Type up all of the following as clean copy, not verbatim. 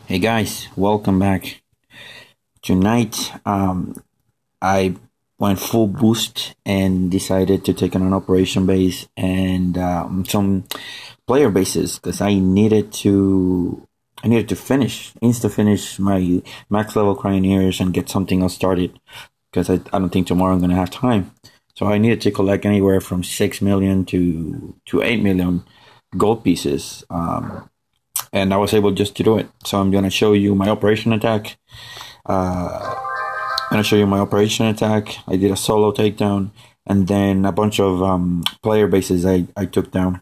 Hey guys, welcome back. Tonight, I went full boost and decided to take on an operation base and some player bases because I needed to finish my max level Cryoneers and get something else started because I don't think tomorrow I'm gonna have time. So I needed to collect anywhere from 6 million to 8 million gold pieces. And I was able just to do it. So I'm gonna show you my operation attack. I'm gonna show you my operation attack. I did a solo takedown, and then a bunch of player bases I took down.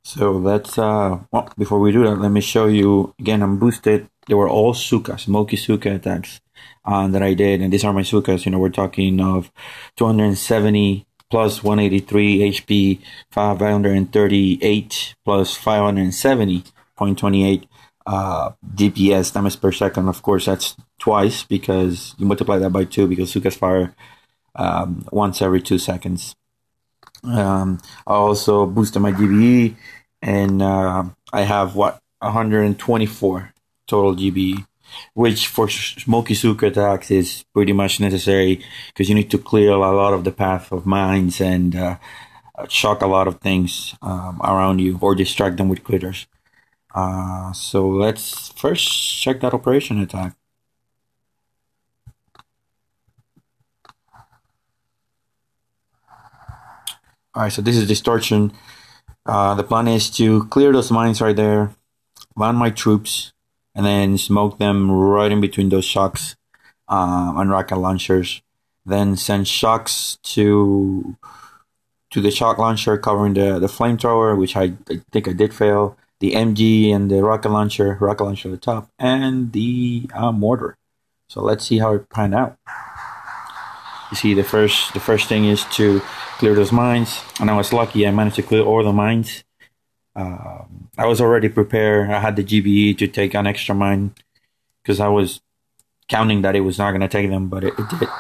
So that's well. Before we do that, let me show you again. I'm boosted. They were all Zooka, Smoky Zooka attacks that I did, and these are my Zookas. We're talking of 270 plus 183 HP, 538 plus 570.28 DPS, damage per second. Of course, that's twice because you multiply that by 2 because Zookas fire once every 2 seconds. I also boosted my DBE, and I have 124 total GBE, which for Smoky Zooka attacks is pretty much necessary because you need to clear a lot of the path of mines and shock a lot of things around you or distract them with critters. So let's first check that operation attack. Alright, so this is Distortion. The plan is to clear those mines right there, land my troops, and then smoke them right in between those shocks and rocket launchers. Then send shocks to the shock launcher covering the flamethrower, which I think I did fail, the MG and the rocket launcher at the top, and the mortar. So let's see how it panned out. You see, the first thing is to clear those mines, and I was lucky. I managed to clear all the mines. I was already prepared. I had the GBE to take an extra mine because I was counting that it was not going to take them, but it did.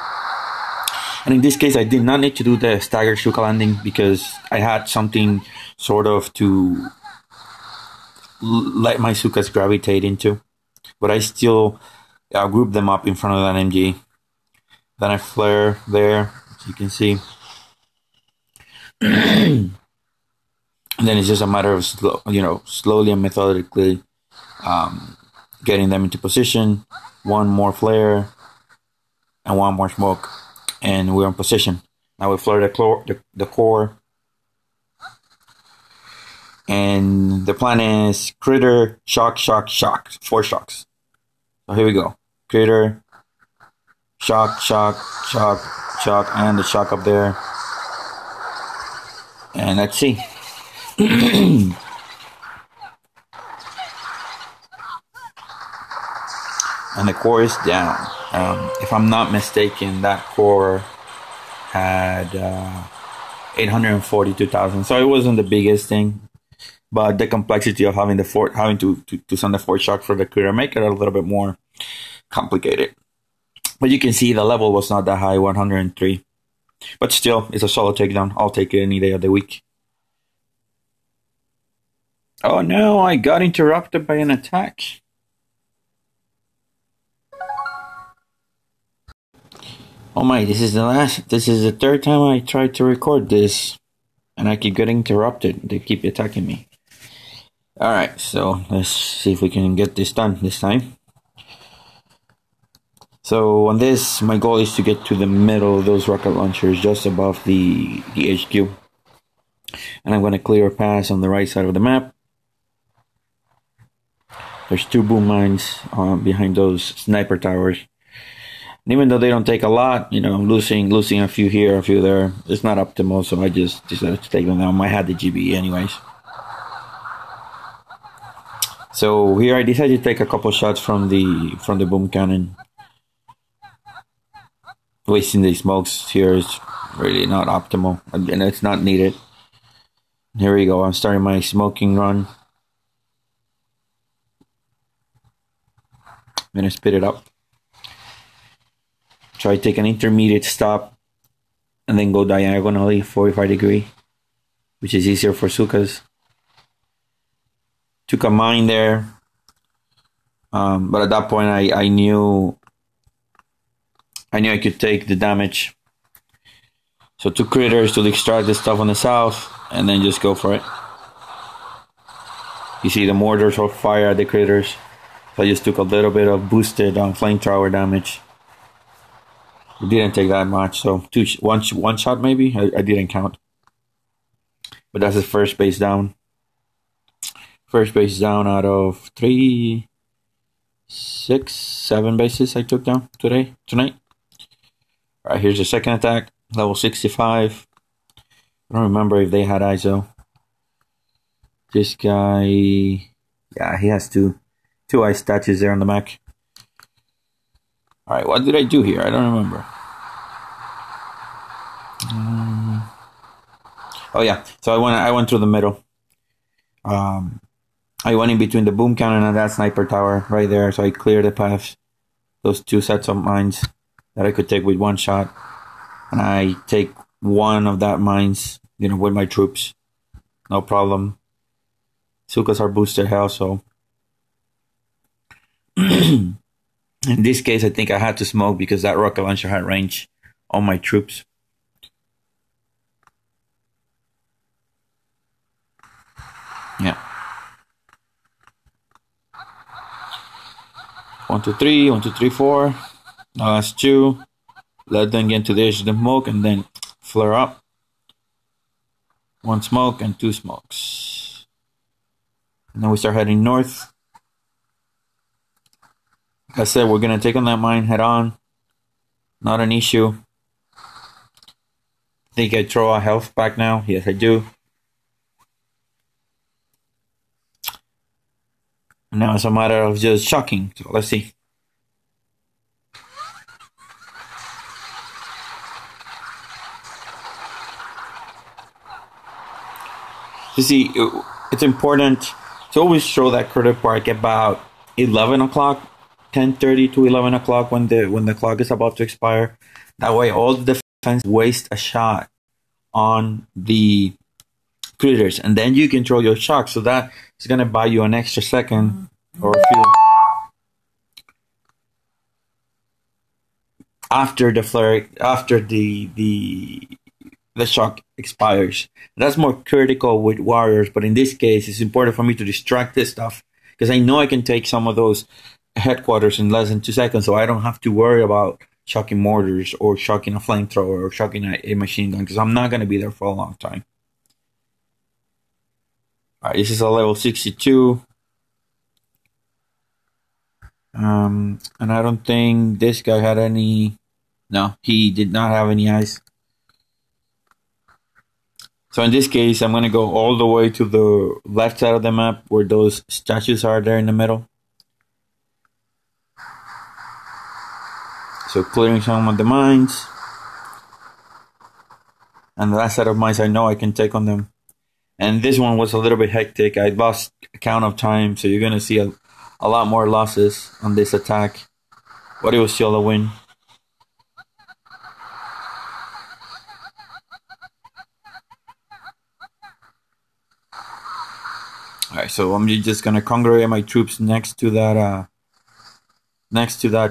And in this case, I did not need to do the staggered Zooka landing because I had something sort of to let my Zookas gravitate into. But I still grouped them up in front of that MG. Then I flare there, as you can see. And then it's just a matter of slowly and methodically getting them into position. One more flare and one more smoke, and we're in position. Now we flare the core, and the plan is critter, shock, 4 shocks. So here we go. Critter, shock, and the shock up there. And let's see. And the core is down. If I'm not mistaken, that core had 842,000. So it wasn't the biggest thing, but the complexity of having to send the 4 shock for the critter make it a little bit more complicated. But you can see the level was not that high, 103. But still, it's a solid takedown. I'll take it any day of the week. Oh no, I got interrupted by an attack. Oh my, this is the third time I tried to record this, and I keep getting interrupted. They keep attacking me. Alright, so let's see if we can get this done this time. So on this, my goal is to get to the middle of those rocket launchers, just above the HQ. And I'm going to clear a pass on the right side of the map. There's 2 boom mines behind those sniper towers. And even though they don't take a lot, I'm losing a few here, a few there. It's not optimal, so I just decided to take them down. I had the GBE anyways. So here I decided to take a couple shots from the boom cannon. Wasting the smokes here is really not optimal, and it's not needed. Here we go. I'm starting my smoking run. I'm gonna speed it up. Try to take an intermediate stop, and then go diagonally 45 degree, which is easier for Zookas. Took a mine there. But at that point, I knew I could take the damage. So 2 critters to extract the stuff on the south, and then just go for it. You see the mortars will fire at the critters. So I just took a little bit of boosted flamethrower damage. It didn't take that much, so one shot maybe. I didn't count. But that's the first base down. First base down out of 3, 6, 7 bases I took down tonight. Alright, here's the second attack, level 65. I don't remember if they had ISO. This guy, yeah, he has two ice statues there on the Mac. Alright, what did I do here? I don't remember. Oh yeah, so I went through the middle. I went in between the boom cannon and that sniper tower right there, so I cleared the path. Those 2 sets of mines that I could take with one shot, and I take one of that mines, with my troops, no problem. Zookas are boosted hell, so in this case, I think I had to smoke because that rocket launcher had range on my troops. Yeah. 1, 2, 3, 1, 2, 3, 4. Last 2. Let them get to the edge of the smoke and then flare up. 1 smoke and 2 smokes. And then we start heading north. Like I said, we're going to take on that mine head on. Not an issue. Think I throw a health back now? Yes, I do. And now it's a matter of just shocking. So let's see. You see, it's important to always show that critter park about 11 o'clock, 10:30 to 11 o'clock when the clock is about to expire. That way, all the defense waste a shot on the critters, and then you can throw your shock. So that is going to buy you an extra second or a few after the flare, after the shock expires. That's more critical with warriors, but in this case, it's important for me to distract this stuff because I know I can take some of those headquarters in less than 2 seconds, so I don't have to worry about shocking mortars or shocking a flamethrower or shocking a machine gun because I'm not going to be there for a long time. Alright, this is a level 62. And I don't think this guy had any. No, he did not have any eyes. So in this case, I'm going to go all the way to the left side of the map where those statues are there in the middle. So clearing some of the mines. And the last set of mines I know I can take on them. And this one was a little bit hectic. I lost count of time, so you're going to see a lot more losses on this attack. But it was still a win. Alright, so I'm just going to congregate my troops next to that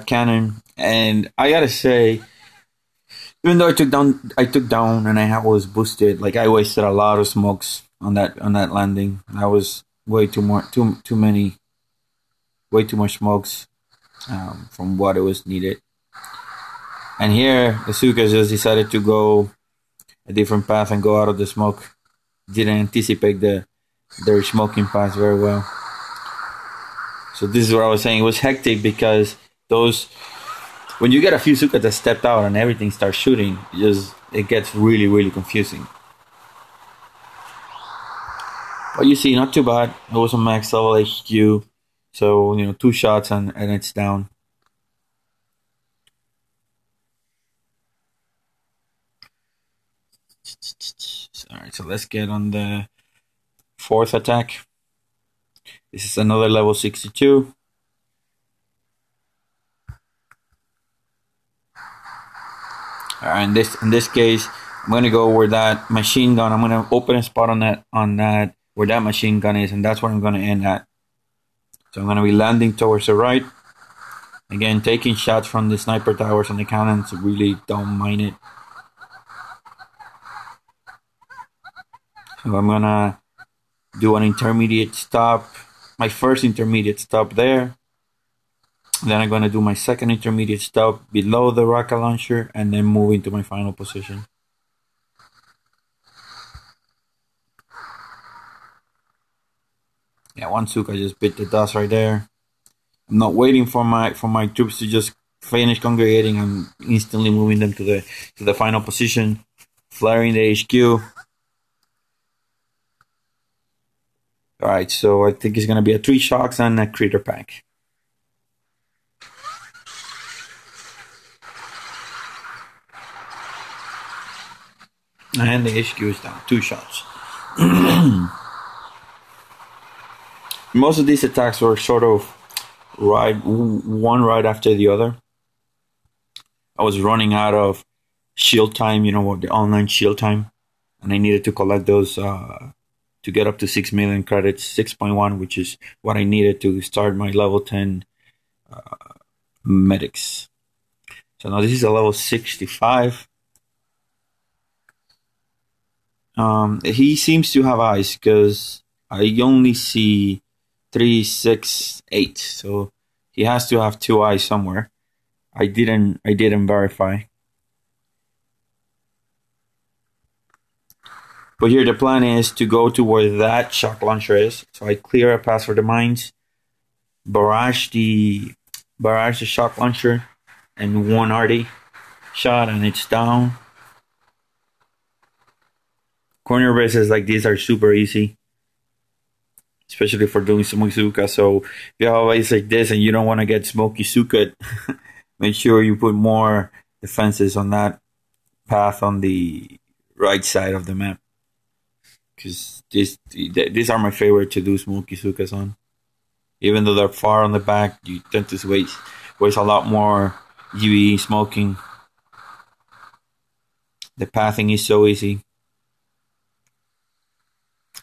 cannon. And I gotta say, even though I took down and I was boosted, like I wasted a lot of smokes on that landing. That was way too much smokes from what it was needed. And here the Zookas just decided to go a different path and go out of the smoke. Didn't anticipate their smoking path very well. So this is what I was saying. It was hectic because when you get a few Zookas that stepped out and everything starts shooting, it gets really, really confusing. But you see, not too bad. It was a max level HQ. So, 2 shots and it's down. Alright, so let's get on the 4th attack. This is another level 62. Alright, in this case, I'm gonna go where that machine gun. I'm gonna open a spot on that where that machine gun is, and that's where I'm gonna end at. So I'm going to be landing towards the right. Again, taking shots from the sniper towers and the cannons. Really don't mind it. So I'm going to do an intermediate stop. My first intermediate stop there. Then I'm going to do my second intermediate stop below the rocket launcher and then move into my final position. Yeah, one Zooka just bit the dust right there. I'm not waiting for my troops to just finish congregating. I'm instantly moving them to the final position, flaring the HQ. Alright, so I think it's gonna be a 3 shocks and a crater pack. And the HQ is down, 2 shots. Most of these attacks were sort of one right after the other. I was running out of shield time, you know, the online shield time, and I needed to collect those to get up to 6 million credits, 6.1, which is what I needed to start my level 10 medics. So now this is a level 65. He seems to have eyes because I only see 3, 6, 8. So he has to have 2 eyes somewhere. I didn't verify. But here the plan is to go to where that shock launcher is. So I clear a path for the mines, barrage the shock launcher, and one arty shot, and it's down. Corner bases like these are super easy, especially for doing some Zooka. So if you have a base like this and you don't want to get Smoky Zooka, make sure you put more defenses on that path on the right side of the map. Because these are my favorite to do Smoky Zookas on. Even though they're far on the back, you tend to waste a lot more GBE smoking. The pathing is so easy.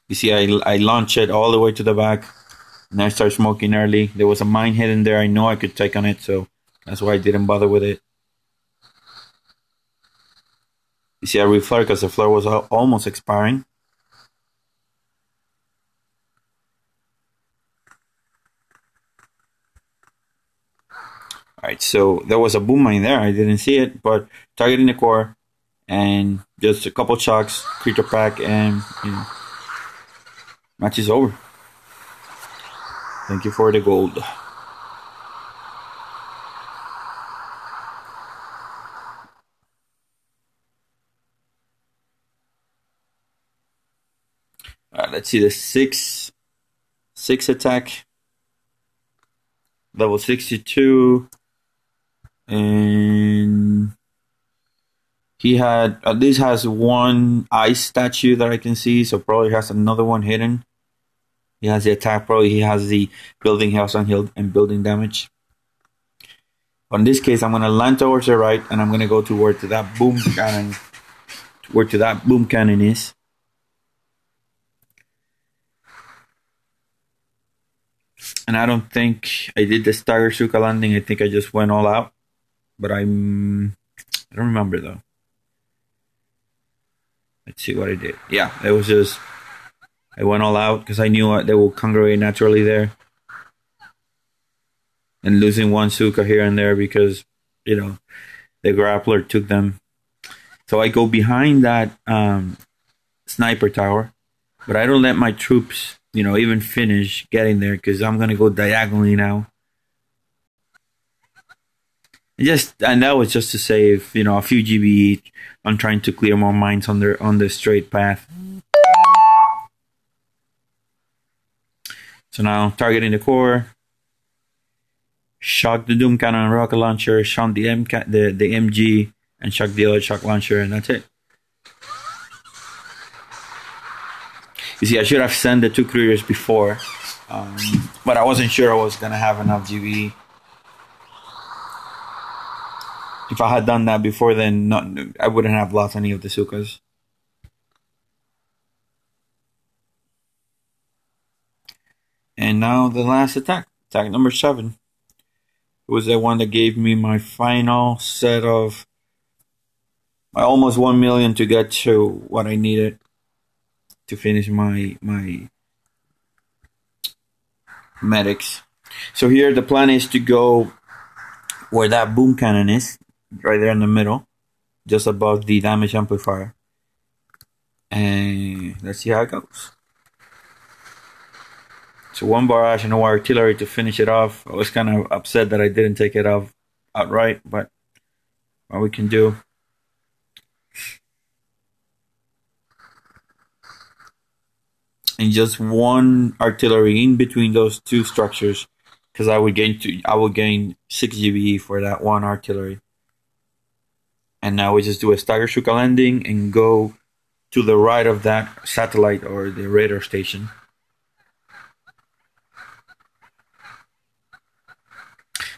You see, I launch it all the way to the back, and I start smoking early. There was a mine hidden there. I know I could take on it, so that's why I didn't bother with it. You see, I reflare because the flare was almost expiring. Alright, so there was a boom mine there. I didn't see it, but targeting the core and just a couple shocks, creature pack, and you know, match is over. Thank you for the gold. Let's see the six attack, level 62, and he had this has one ice statue that I can see, so probably has another one hidden. He has the attack, probably he has the building health and building damage. But in this case, I'm gonna land towards the right, and I'm gonna go toward that boom cannon, where that boom cannon is. And I don't think I did the stagger Zooka landing. I think I just went all out. But I don't remember though. Let's see what I did. Yeah, it was just I went all out because I knew they will congregate naturally there. And losing one Zooka here and there because, you know, the grappler took them. So I go behind that sniper tower, but I don't let my troops, you know, even finish getting there because I'm gonna go diagonally now. And that was just to save, you know, a few GBE on trying to clear more mines on the straight path. So now targeting the core, shock the Doom Cannon and rocket launcher, shock the MG, and shock the other shock launcher, and that's it. You see, I should have sent the 2 couriers before, but I wasn't sure I was gonna have enough GBE. If I had done that before, then I wouldn't have lost any of the Zookas. And now the last attack. Attack number 7. It was the one that gave me my final set of my almost 1 million to get to what I needed to finish my medics. So here the plan is to go where that boom cannon is, right there in the middle, just above the damage amplifier. And let's see how it goes. So 1 barrage and no artillery to finish it off. I was kind of upset that I didn't take it off outright, but what we can do. And just 1 artillery in between those 2 structures, because I would gain 6 GBE for that 1 artillery. And now we just do a stagger Zooka landing and go to the right of that satellite or the radar station.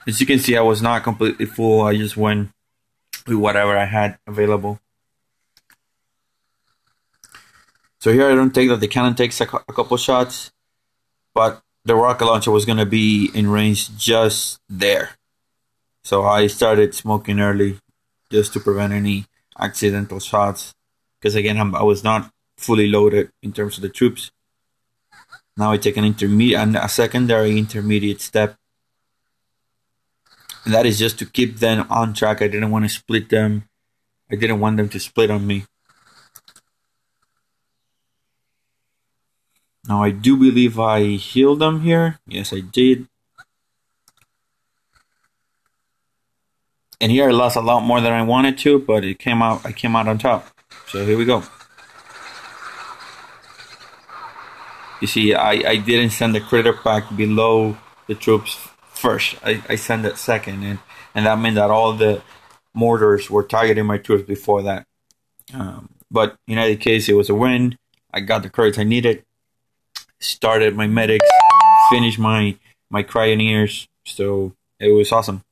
As you can see, I was not completely full. I just went with whatever I had available. So here I don't take that the cannon takes a couple shots, but the rocket launcher was going to be in range just there. So I started smoking early just to prevent any accidental shots. Because again, I was not fully loaded in terms of the troops. Now I take an intermediate and a secondary intermediate step. And that is just to keep them on track. I didn't want to split them. I didn't want them to split on me. Now I do believe I healed them here. Yes, I did. And here I lost a lot more than I wanted to, but I came out on top. So here we go. You see, I didn't send the critter pack below the troops first. I sent it second, and that meant that all the mortars were targeting my troops before that. But in any case, it was a win. I got the credits I needed. Started my medics, finished my cryoneers, so it was awesome.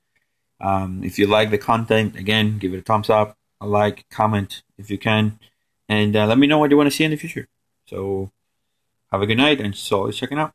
If you like the content, again, give it a thumbs up, a like, comment if you can, and let me know what you want to see in the future. So have a good night, and so always checking out.